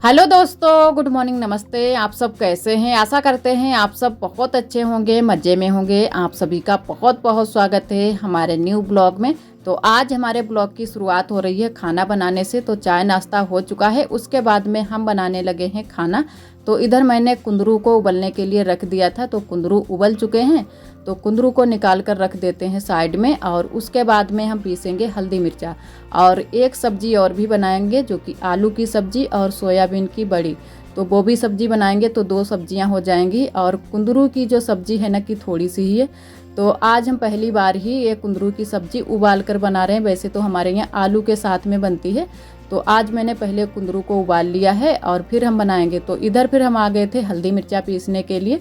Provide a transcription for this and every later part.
Hello दोस्तों, good morning, नमस्ते। आप सब कैसे हैं? आशा करते हैं आप सब बहुत अच्छे होंगे, मज़े में होंगे। आप सभी का बहुत बहुत स्वागत है हमारे न्यू ब्लॉग में। तो आज हमारे ब्लॉग की शुरुआत हो रही है खाना बनाने से। तो चाय नाश्ता हो चुका है, उसके बाद में हम बनाने लगे हैं खाना। तो इधर मैंने कुंदरू को उबलने के लिए रख दिया था, तो कुंदरू उबल चुके हैं। तो कुंदरू को निकाल कर रख देते हैं साइड में, और उसके बाद में हम पीसेंगे हल्दी मिर्चा। और एक सब्जी और भी बनाएंगे, जो कि आलू की सब्जी और सोयाबीन की बड़ी। तो वो भी सब्जी बनाएंगे, तो 2 सब्जियां हो जाएंगी। और कुंदरू की जो सब्जी है ना, कि थोड़ी सी ही है। तो आज हम पहली बार ही ये कुंदरू की सब्जी उबाल कर बना रहे हैं। वैसे तो हमारे यहाँ आलू के साथ में बनती है। तो आज मैंने पहले कुंदरू को उबाल लिया है और फिर हम बनाएंगे। तो इधर फिर हम आ गए थे हल्दी मिर्चा पीसने के लिए,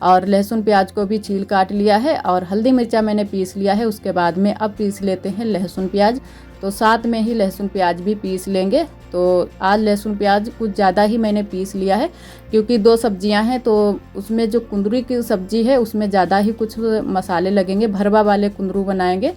और लहसुन प्याज को भी छील काट लिया है, और हल्दी मिर्चा मैंने पीस लिया है। उसके बाद में अब पीस लेते हैं लहसुन प्याज। तो साथ में ही लहसुन प्याज भी पीस लेंगे। तो आज लहसुन प्याज कुछ ज़्यादा ही मैंने पीस लिया है, क्योंकि 2 सब्जियां हैं। तो उसमें जो कुंदरू की सब्जी है उसमें ज़्यादा ही कुछ मसाले लगेंगे, भरवा वाले कुंदरू बनाएंगे।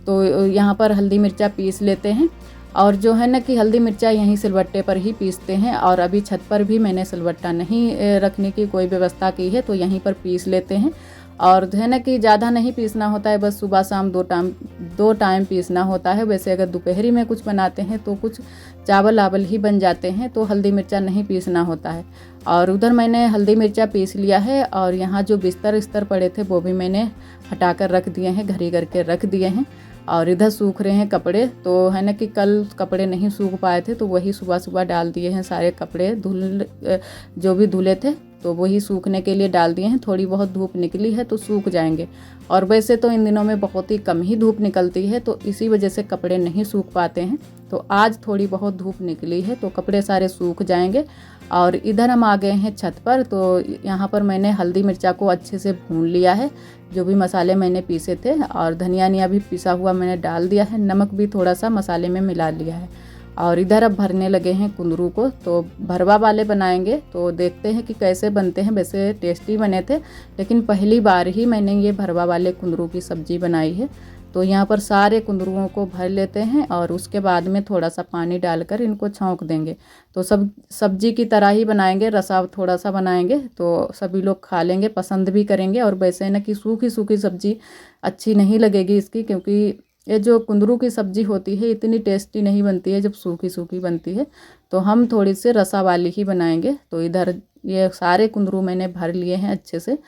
तो यहाँ पर हल्दी मिर्चा पीस लेते हैं। और जो है ना, कि हल्दी मिर्चा यहीं सिलबट्टे पर ही पीसते हैं। और अभी छत पर भी मैंने सिलबट्टा नहीं रखने की कोई व्यवस्था की है, तो यहीं पर पीस लेते हैं। और है ना, कि ज़्यादा नहीं पीसना होता है, बस सुबह शाम 2 टाइम पीसना होता है। वैसे अगर दोपहरी में कुछ बनाते हैं तो कुछ चावल आवल ही बन जाते हैं, तो हल्दी मिर्चा नहीं पीसना होता है। और उधर मैंने हल्दी मिर्चा पीस लिया है, और यहाँ जो बिस्तर पड़े थे वो भी मैंने हटा कर रख दिए हैं, घड़ी करके रख दिए हैं। और इधर सूख रहे हैं कपड़े। तो है ना, कि कल कपड़े नहीं सूख पाए थे, तो वही सुबह सुबह डाल दिए हैं सारे कपड़े। जो भी धुले थे तो वही सूखने के लिए डाल दिए हैं। थोड़ी बहुत धूप निकली है तो सूख जाएंगे। और वैसे तो इन दिनों में बहुत ही कम ही धूप निकलती है, तो इसी वजह से कपड़े नहीं सूख पाते हैं। तो आज थोड़ी बहुत धूप निकली है तो कपड़े सारे सूख जाएंगे। और इधर हम आ गए हैं छत पर। तो यहाँ पर मैंने हल्दी मिर्चा को अच्छे से भून लिया है, जो भी मसाले मैंने पीसे थे। और धनिया भी पिसा हुआ मैंने डाल दिया है, नमक भी थोड़ा सा मसाले में मिला लिया है। और इधर अब भरने लगे हैं कुंदरू को। तो भरवा वाले बनाएंगे, तो देखते हैं कि कैसे बनते हैं। वैसे टेस्टी बने थे, लेकिन पहली बार ही मैंने ये भरवा वाले कुंदरू की सब्ज़ी बनाई है। तो यहाँ पर सारे कुंदरुओं को भर लेते हैं, और उसके बाद में थोड़ा सा पानी डालकर इनको छौंक देंगे। तो सब सब्जी की तरह ही बनाएंगे, रसा थोड़ा सा बनाएंगे, तो सभी लोग खा लेंगे, पसंद भी करेंगे। और वैसे ना, कि सूखी सूखी सब्जी अच्छी नहीं लगेगी इसकी, क्योंकि ये जो कुंदरू की सब्ज़ी होती है इतनी टेस्टी नहीं बनती है जब सूखी सूखी बनती है। तो हम थोड़ी सी रसा वाली ही बनाएंगे। तो इधर ये सारे कुंदरू मैंने भर लिए हैं अच्छे से।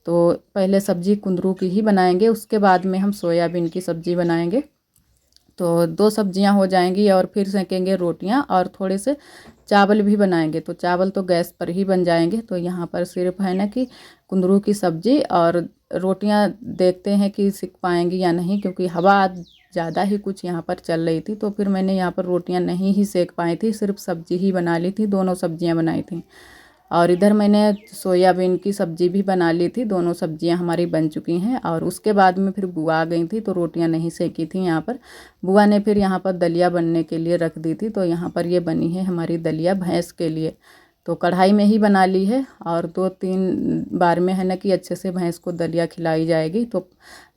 तो पहले सब्ज़ी कुंदरू की ही बनाएंगे, उसके बाद में हम सोयाबीन की सब्ज़ी बनाएंगे। तो 2 सब्जियां हो जाएंगी, और फिर सेकेंगे रोटियां, और थोड़े से चावल भी बनाएंगे। तो चावल तो गैस पर ही बन जाएंगे। तो यहाँ पर सिर्फ है ना, कि कुंदरू की सब्ज़ी और रोटियां देखते हैं कि सिक पाएंगी या नहीं, क्योंकि हवा आज ज़्यादा ही कुछ यहाँ पर चल रही थी। तो फिर मैंने यहाँ पर रोटियां नहीं ही सेक पाई थी, सिर्फ सब्ज़ी ही बना ली थी, दोनों सब्जियाँ बनाई थी। और इधर मैंने सोयाबीन की सब्ज़ी भी बना ली थी, दोनों सब्जियां हमारी बन चुकी हैं। और उसके बाद में फिर बुआ आ गई थी, तो रोटियां नहीं सेकी थी यहाँ पर। बुआ ने फिर यहाँ पर दलिया बनने के लिए रख दी थी। तो यहाँ पर ये बनी है हमारी दलिया भैंस के लिए। तो कढ़ाई में ही बना ली है, और 2-3 बार में है ना, कि अच्छे से भैंस को दलिया खिलाई जाएगी। तो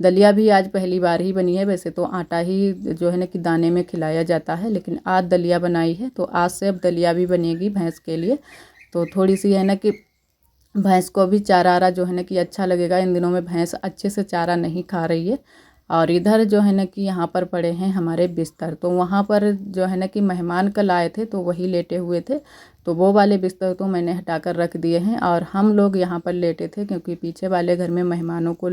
दलिया भी आज पहली बार ही बनी है। वैसे तो आटा ही जो है ना, कि दाने में खिलाया जाता है, लेकिन आज दलिया बनाई है। तो आज से अब दलिया भी बनेगी भैंस के लिए। तो थोड़ी सी है ना, कि भैंस को भी चारा आरा जो है ना, कि अच्छा लगेगा। इन दिनों में भैंस अच्छे से चारा नहीं खा रही है। और इधर जो है ना, कि यहाँ पर पड़े हैं हमारे बिस्तर। तो वहाँ पर जो है ना, कि मेहमान कल आए थे, तो वही लेटे हुए थे। तो वो वाले बिस्तर तो मैंने हटा कर रख दिए हैं, और हम लोग यहाँ पर लेटे थे, क्योंकि पीछे वाले घर में मेहमानों को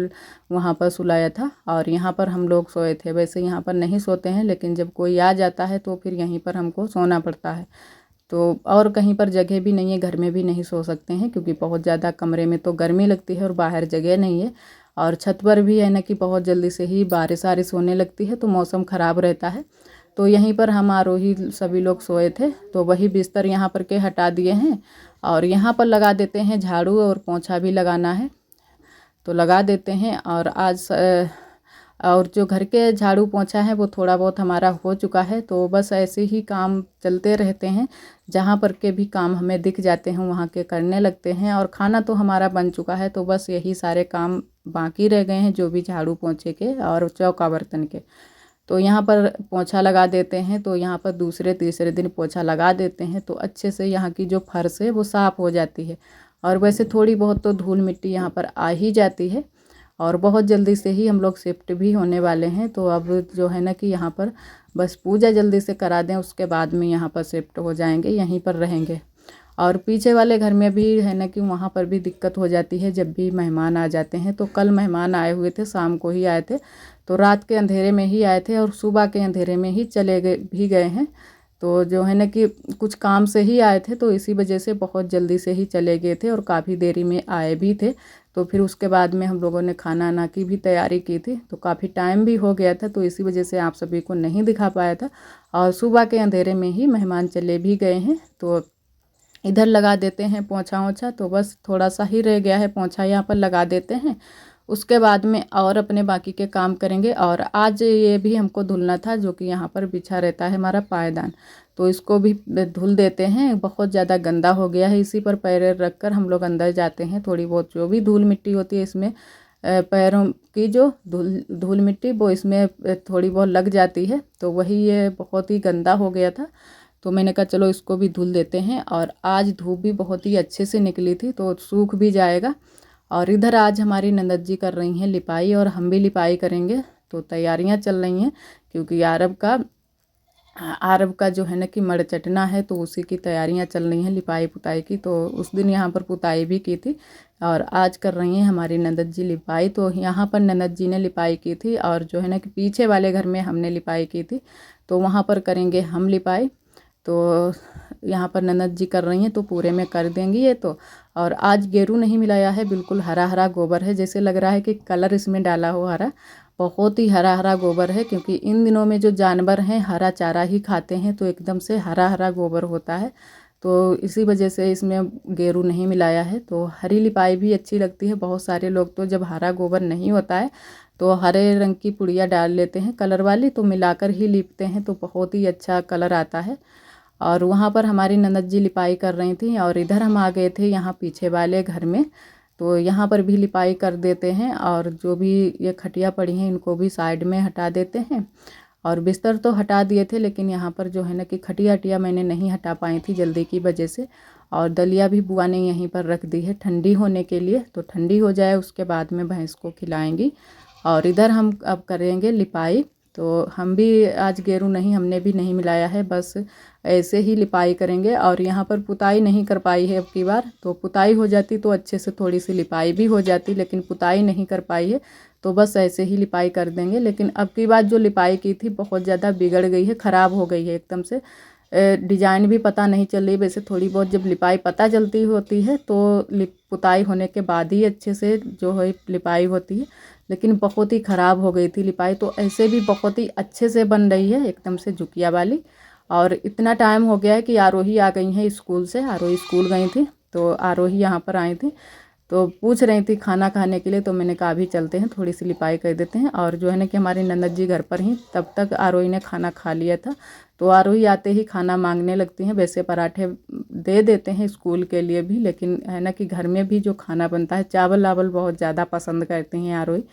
वहाँ पर सुलाया था, और यहाँ पर हम लोग सोए थे। वैसे यहाँ पर नहीं सोते हैं, लेकिन जब कोई आ जाता है तो फिर यहीं पर हमको सोना पड़ता है। तो और कहीं पर जगह भी नहीं है, घर में भी नहीं सो सकते हैं, क्योंकि बहुत ज़्यादा कमरे में तो गर्मी लगती है और बाहर जगह नहीं है। और छत पर भी है ना, कि बहुत जल्दी से ही बारिश वारिश होने लगती है, तो मौसम ख़राब रहता है। तो यहीं पर हम आरोही सभी लोग सोए थे। तो वही बिस्तर यहाँ पर के हटा दिए हैं, और यहाँ पर लगा देते हैं झाड़ू, और पोंछा भी लगाना है तो लगा देते हैं। और जो घर के झाड़ू पोंछा है वो थोड़ा बहुत हमारा हो चुका है। तो बस ऐसे ही काम चलते रहते हैं, जहाँ पर के भी काम हमें दिख जाते हैं वहाँ के करने लगते हैं। और खाना तो हमारा बन चुका है, तो बस यही सारे काम बाकी रह गए हैं, जो भी झाड़ू पोंछे के और चौका बर्तन के। तो यहाँ पर पोंछा लगा देते हैं, तो यहाँ पर दूसरे तीसरे दिन पोंछा लगा देते हैं तो अच्छे से यहाँ की जो फर्श है वो साफ़ हो जाती है। और वैसे थोड़ी बहुत तो धूल मिट्टी यहाँ पर आ ही जाती है और बहुत जल्दी से ही हम लोग शिफ्ट भी होने वाले हैं। तो अब जो है ना कि यहाँ पर बस पूजा जल्दी से करा दें, उसके बाद में यहाँ पर शिफ्ट हो जाएंगे, यहीं पर रहेंगे। और पीछे वाले घर में भी है ना कि वहाँ पर भी दिक्कत हो जाती है जब भी मेहमान आ जाते हैं। तो कल मेहमान आए हुए थे, शाम को ही आए थे, तो रात के अंधेरे में ही आए थे और सुबह के अंधेरे में ही चले गए हैं। तो जो है ना कि कुछ काम से ही आए थे, तो इसी वजह से बहुत जल्दी से ही चले गए थे और काफ़ी देरी में आए भी थे। तो फिर उसके बाद में हम लोगों ने खाना आना की भी तैयारी की थी, तो काफ़ी टाइम भी हो गया था, तो इसी वजह से आप सभी को नहीं दिखा पाया था। और सुबह के अंधेरे में ही मेहमान चले भी गए हैं। तो इधर लगा देते हैं पोंछा ओछा, तो बस थोड़ा सा ही रह गया है, पोंछा यहाँ पर लगा देते हैं, उसके बाद में और अपने बाकी के काम करेंगे। और आज ये भी हमको धुलना था, जो कि यहाँ पर बिछा रहता है हमारा पायदान, तो इसको भी धुल देते हैं। बहुत ज़्यादा गंदा हो गया है, इसी पर पैर रख कर हम लोग अंदर जाते हैं। थोड़ी बहुत जो भी धूल मिट्टी होती है इसमें, पैरों की जो धूल मिट्टी वो इसमें थोड़ी बहुत लग जाती है, तो वही ये बहुत ही गंदा हो गया था। तो मैंने कहा चलो इसको भी धुल देते हैं। और आज धूप भी बहुत ही अच्छे से निकली थी, तो सूख भी जाएगा। और इधर आज हमारी ननद जी कर रही हैं लिपाई और हम भी लिपाई करेंगे। तो तैयारियां चल रही हैं, क्योंकि आरब का जो है ना कि मड़ चटना है, तो उसी की तैयारियां चल रही हैं लिपाई पुताई की। तो उस दिन यहाँ पर पुताई भी की थी और आज कर रही हैं हमारी ननद जी लिपाई। तो यहाँ पर ननद जी ने लिपाई की थी और जो है ना कि पीछे वाले घर में हमने लिपाई की थी, तो वहाँ पर करेंगे हम लिपाई। तो यहाँ पर ननद जी कर रही हैं, तो पूरे में कर देंगी ये तो। और आज गेरू नहीं मिलाया है, बिल्कुल हरा हरा गोबर है, जैसे लग रहा है कि कलर इसमें डाला हो हरा। बहुत ही हरा हरा गोबर है, क्योंकि इन दिनों में जो जानवर हैं हरा चारा ही खाते हैं, तो एकदम से हरा हरा गोबर होता है। तो इसी वजह से इसमें गेरू नहीं मिलाया है। तो हरी लिपाई भी अच्छी लगती है। बहुत सारे लोग तो जब हरा गोबर नहीं होता है तो हरे रंग की पुड़िया डाल लेते हैं कलर वाली, तो मिलाकर ही लिपते हैं, तो बहुत ही अच्छा कलर आता है। और वहाँ पर हमारी ननद जी लिपाई कर रही थी और इधर हम आ गए थे यहाँ पीछे वाले घर में। तो यहाँ पर भी लिपाई कर देते हैं और जो भी ये खटिया पड़ी हैं इनको भी साइड में हटा देते हैं। और बिस्तर तो हटा दिए थे, लेकिन यहाँ पर जो है ना कि खटिया हटिया मैंने नहीं हटा पाई थी जल्दी की वजह से। और दलिया भी बुआ ने यहीं पर रख दी है ठंडी होने के लिए, तो ठंडी हो जाए उसके बाद में भैंस को खिलाएंगी। और इधर हम अब करेंगे लिपाई। तो हम भी आज गेरू नहीं, हमने भी नहीं मिलाया है, बस ऐसे ही लिपाई करेंगे। और यहाँ पर पुताई नहीं कर पाई है अब की बार, तो पुताई हो जाती तो अच्छे से थोड़ी सी लिपाई भी हो जाती, लेकिन पुताई नहीं कर पाई है, तो बस ऐसे ही लिपाई कर देंगे। लेकिन अब की बार जो लिपाई की थी बहुत ज़्यादा बिगड़ गई है, ख़राब हो गई है एकदम से, डिजाइन भी पता नहीं चल रही। वैसे थोड़ी बहुत जब लिपाई पता चलती होती है तो पुताई होने के बाद ही अच्छे से जो है लिपाई होती है, लेकिन बहुत ही ख़राब हो गई थी लिपाई। तो ऐसे भी बहुत ही अच्छे से बन रही है एकदम से झुकिया वाली। और इतना टाइम हो गया है कि आरोही आ गई हैं स्कूल से, आरोही स्कूल गई थी, तो आरोही यहाँ पर आई थी, तो पूछ रही थी खाना खाने के लिए, तो मैंने कहा अभी चलते हैं थोड़ी सी लिपाई कर देते हैं। और जो है ना कि हमारी ननद जी घर पर ही, तब तक आरोही ने खाना खा लिया था, तो आरोही आते ही खाना मांगने लगती हैं। वैसे पराठे दे देते हैं स्कूल के लिए भी, लेकिन है ना कि घर में भी जो खाना बनता है चावल वावल बहुत ज़्यादा पसंद करती हैं आरोही।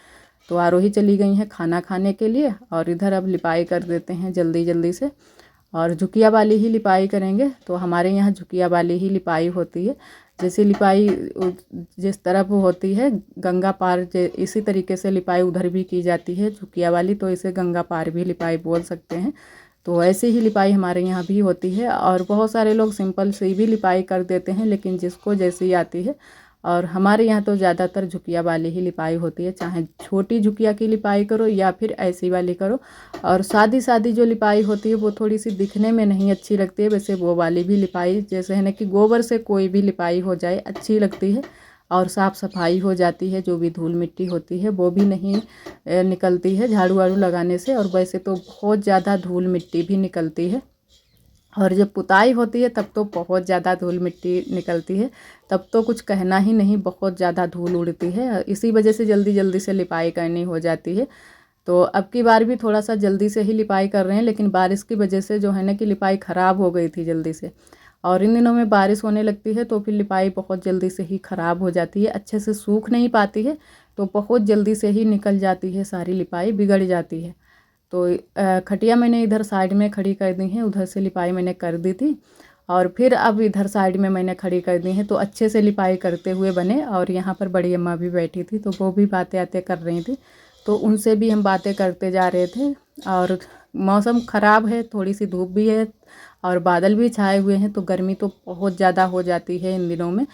तो आरोही चली गई हैं खाना खाने के लिए और इधर अब लिपाई कर देते हैं जल्दी जल्दी से। और झुकिया वाली ही लिपाई करेंगे, तो हमारे यहाँ झुकिया वाली ही लिपाई होती है। जैसे लिपाई जिस तरफ होती है गंगा पार, इसी तरीके से लिपाई उधर भी की जाती है झुकिया वाली, तो इसे गंगा पार भी लिपाई बोल सकते हैं। तो ऐसे ही लिपाई हमारे यहाँ भी होती है। और बहुत सारे लोग सिंपल से भी लिपाई कर देते हैं, लेकिन जिसको जैसी आती है। और हमारे यहाँ तो ज़्यादातर झुकिया वाली ही लिपाई होती है, चाहे छोटी झुकिया की लिपाई करो या फिर ऐसी वाली करो। और सादी जो लिपाई होती है वो थोड़ी सी दिखने में नहीं अच्छी लगती है, वैसे वो वाली भी लिपाई जैसे है ना कि गोबर से कोई भी लिपाई हो जाए अच्छी लगती है और साफ़ सफाई हो जाती है। जो भी धूल मिट्टी होती है वो भी नहीं निकलती है झाड़ू वाड़ू लगाने से, और वैसे तो बहुत ज़्यादा धूल मिट्टी भी निकलती है। और जब पुताई होती है तब तो बहुत ज़्यादा धूल मिट्टी निकलती है, तब तो कुछ कहना ही नहीं, बहुत ज़्यादा धूल उड़ती है। इसी वजह से जल्दी जल्दी से लिपाई करनी हो जाती है। तो अब की बार भी थोड़ा सा जल्दी से ही लिपाई कर रहे हैं, लेकिन बारिश की वजह से जो है ना कि लिपाई ख़राब हो गई थी जल्दी से। और इन दिनों में बारिश होने लगती है तो फिर लिपाई बहुत जल्दी से ही ख़राब हो जाती है, अच्छे से सूख नहीं पाती है, तो बहुत जल्दी से ही निकल जाती है सारी लिपाई, बिगड़ जाती है। तो खटिया मैंने इधर साइड में खड़ी कर दी है, उधर से लिपाई मैंने कर दी थी और फिर अब इधर साइड में मैंने खड़ी कर दी है, तो अच्छे से लिपाई करते हुए बने। और यहाँ पर बड़ी अम्मा भी बैठी थी, तो वो भी बातें आते कर रही थी, तो उनसे भी हम बातें करते जा रहे थे। और मौसम ख़राब है, थोड़ी सी धूप भी है और बादल भी छाए हुए हैं, तो गर्मी तो बहुत ज़्यादा हो जाती है इन दिनों में।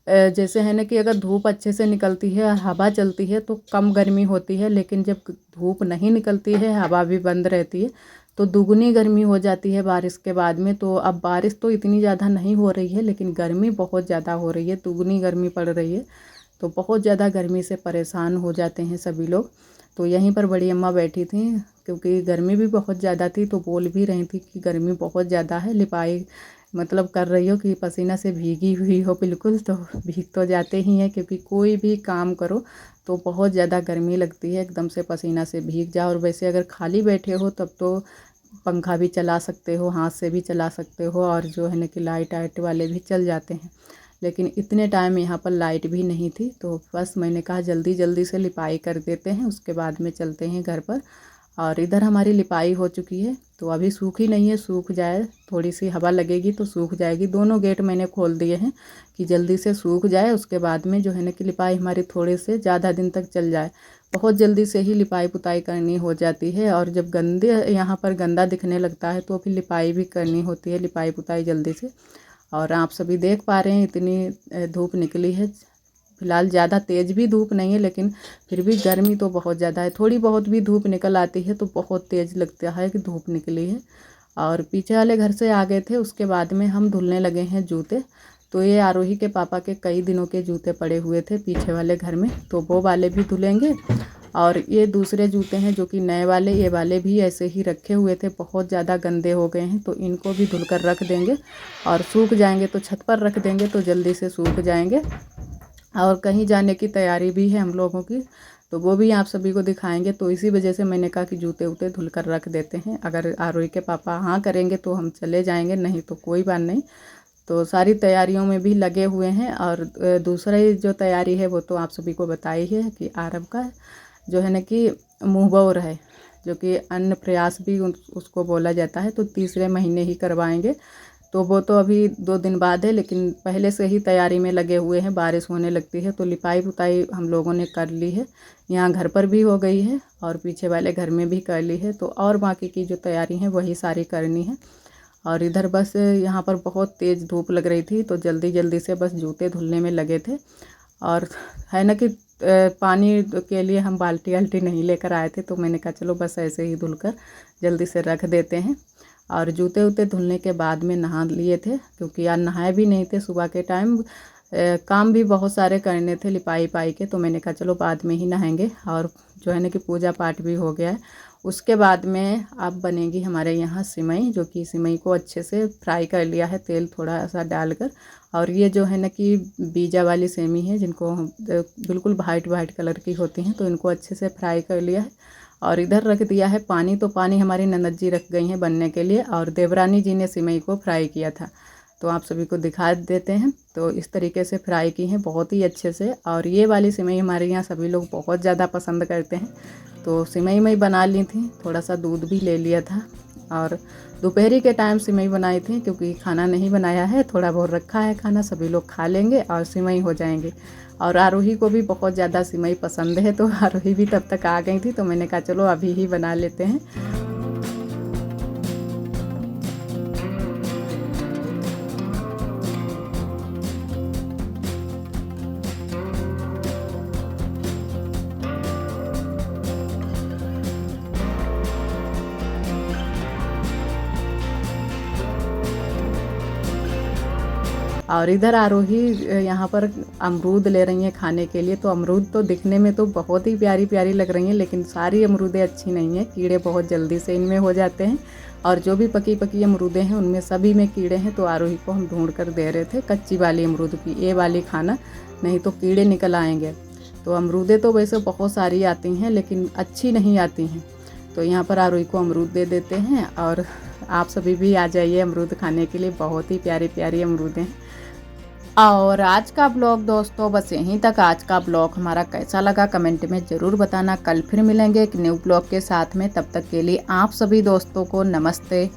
जैसे है ना कि अगर धूप अच्छे से निकलती है और हवा चलती है तो कम गर्मी होती है, लेकिन जब धूप नहीं निकलती है, हवा भी बंद रहती है, तो दुगनी गर्मी हो जाती है बारिश के बाद में। तो अब बारिश तो इतनी ज़्यादा नहीं हो रही है, लेकिन गर्मी बहुत ज़्यादा हो रही है, दुगनी गर्मी पड़ रही है, तो बहुत ज़्यादा गर्मी से परेशान हो जाते हैं सभी लोग। तो यहीं पर बड़ी अम्मा बैठी थी, क्योंकि गर्मी भी बहुत ज़्यादा थी, तो बोल भी रही थी कि गर्मी बहुत ज़्यादा है, लिपाई मतलब कर रही हो कि पसीना से भीगी हुई हो बिल्कुल। तो भीग तो जाते ही हैं, क्योंकि कोई भी काम करो तो बहुत ज़्यादा गर्मी लगती है, एकदम से पसीना से भीग जाओ। और वैसे अगर खाली बैठे हो तब तो पंखा भी चला सकते हो, हाथ से भी चला सकते हो, और जो है ना कि लाइट आइट वाले भी चल जाते हैं। लेकिन इतने टाइम यहाँ पर लाइट भी नहीं थी, तो बस मैंने कहा जल्दी जल्दी से लिपाई कर देते हैं, उसके बाद में चलते हैं घर पर। और इधर हमारी लिपाई हो चुकी है, तो अभी सूखी नहीं है, सूख जाए, थोड़ी सी हवा लगेगी तो सूख जाएगी। दोनों गेट मैंने खोल दिए हैं कि जल्दी से सूख जाए, उसके बाद में जो है ना कि लिपाई हमारी थोड़े से ज़्यादा दिन तक चल जाए। बहुत जल्दी से ही लिपाई पुताई करनी हो जाती है, और जब गंदे यहाँ पर गंदा दिखने लगता है तो फिर लिपाई भी करनी होती है, लिपाई पुताई जल्दी से। और आप सभी देख पा रहे हैं इतनी धूप निकली है। फ़िलहाल ज़्यादा तेज़ भी धूप नहीं है, लेकिन फिर भी गर्मी तो बहुत ज़्यादा है। थोड़ी बहुत भी धूप निकल आती है तो बहुत तेज़ लगता है कि धूप निकली है। और पीछे वाले घर से आ गए थे, उसके बाद में हम धुलने लगे हैं जूते। तो ये आरोही के पापा के कई दिनों के जूते पड़े हुए थे पीछे वाले घर में, तो वो वाले भी धुलेंगे। और ये दूसरे जूते हैं जो कि नए वाले, ये वाले भी ऐसे ही रखे हुए थे, बहुत ज़्यादा गंदे हो गए हैं, तो इनको भी धुल कर रख देंगे। और सूख जाएंगे तो छत पर रख देंगे, तो जल्दी से सूख जाएंगे। और कहीं जाने की तैयारी भी है हम लोगों की, तो वो भी आप सभी को दिखाएंगे। तो इसी वजह से मैंने कहा कि जूते वूते धुल कर रख देते हैं, अगर आरोही के पापा हाँ करेंगे तो हम चले जाएंगे, नहीं तो कोई बात नहीं। तो सारी तैयारियों में भी लगे हुए हैं। और दूसरी जो तैयारी है वो तो आप सभी को बताई है कि आरब का जो है ना कि मुंहबोर है, जो कि अन्न प्रयास भी उसको बोला जाता है, तो तीसरे महीने ही करवाएंगे। तो वो तो अभी 2 दिन बाद है, लेकिन पहले से ही तैयारी में लगे हुए हैं। बारिश होने लगती है तो लिपाई पुताई हम लोगों ने कर ली है, यहाँ घर पर भी हो गई है और पीछे वाले घर में भी कर ली है। तो और बाकी की जो तैयारी है वही सारी करनी है। और इधर बस यहाँ पर बहुत तेज़ धूप लग रही थी, तो जल्दी जल्दी से बस जूते धुलने में लगे थे। और है ना कि पानी के लिए हम बाल्टी वाल्टी नहीं लेकर आए थे, तो मैंने कहा चलो बस ऐसे ही धुलकर जल्दी से रख देते हैं। और जूते वूते धुलने के बाद में नहा लिए थे, क्योंकि यार नहाए भी नहीं थे सुबह के टाइम, काम भी बहुत सारे करने थे लिपाई पाई के, तो मैंने कहा चलो बाद में ही नहाएंगे। और जो है ना कि पूजा पाठ भी हो गया है। उसके बाद में अब बनेगी हमारे यहाँ सिमई, जो कि सिमई को अच्छे से फ्राई कर लिया है तेल थोड़ा सा डालकर। और ये जो है ना कि बीजा वाली सेमी है, जिनको बिल्कुल वाइट वाइट कलर की होती हैं, तो इनको अच्छे से फ्राई कर लिया है। और इधर रख दिया है पानी, तो पानी हमारी ननद जी रख गई हैं बनने के लिए, और देवरानी जी ने सिमई को फ्राई किया था, तो आप सभी को दिखा देते हैं। तो इस तरीके से फ्राई की हैं बहुत ही अच्छे से। और ये वाली सिमई हमारे यहाँ सभी लोग बहुत ज़्यादा पसंद करते हैं, तो सिमई मैं बना ली थी, थोड़ा सा दूध भी ले लिया था। और दोपहरी के टाइम सिमई बनाई थी, क्योंकि खाना नहीं बनाया है, थोड़ा बहुत रखा है खाना, सभी लोग खा लेंगे और सिमई हो जाएंगे। और आरोही को भी बहुत ज़्यादा सिमई पसंद है, तो आरोही भी तब तक आ गई थी, तो मैंने कहा चलो अभी ही बना लेते हैं। और इधर आरोही यहाँ पर अमरूद ले रही हैं खाने के लिए। तो अमरूद तो दिखने में तो बहुत ही प्यारी प्यारी लग रही हैं, लेकिन सारी अमरूदें अच्छी नहीं हैं, कीड़े बहुत जल्दी से इनमें हो जाते हैं। और जो भी पकी पकी अमरूदें हैं उनमें सभी में कीड़े हैं, तो आरोही को हम ढूंढ कर दे रहे थे कच्ची वाली अमरूद की, ये वाली खाना, नहीं तो कीड़े निकल आएंगे। तो अमरूदें तो वैसे बहुत सारी आती हैं, लेकिन अच्छी नहीं आती हैं, तो यहाँ पर आरोही को अमरूद दे देते हैं। और आप सभी भी आ जाइए अमरूद खाने के लिए, बहुत ही प्यारी प्यारी अमरूदें हैं। और आज का ब्लॉग दोस्तों बस यहीं तक। आज का ब्लॉग हमारा कैसा लगा कमेंट में ज़रूर बताना। कल फिर मिलेंगे एक न्यू ब्लॉग के साथ में, तब तक के लिए आप सभी दोस्तों को नमस्ते।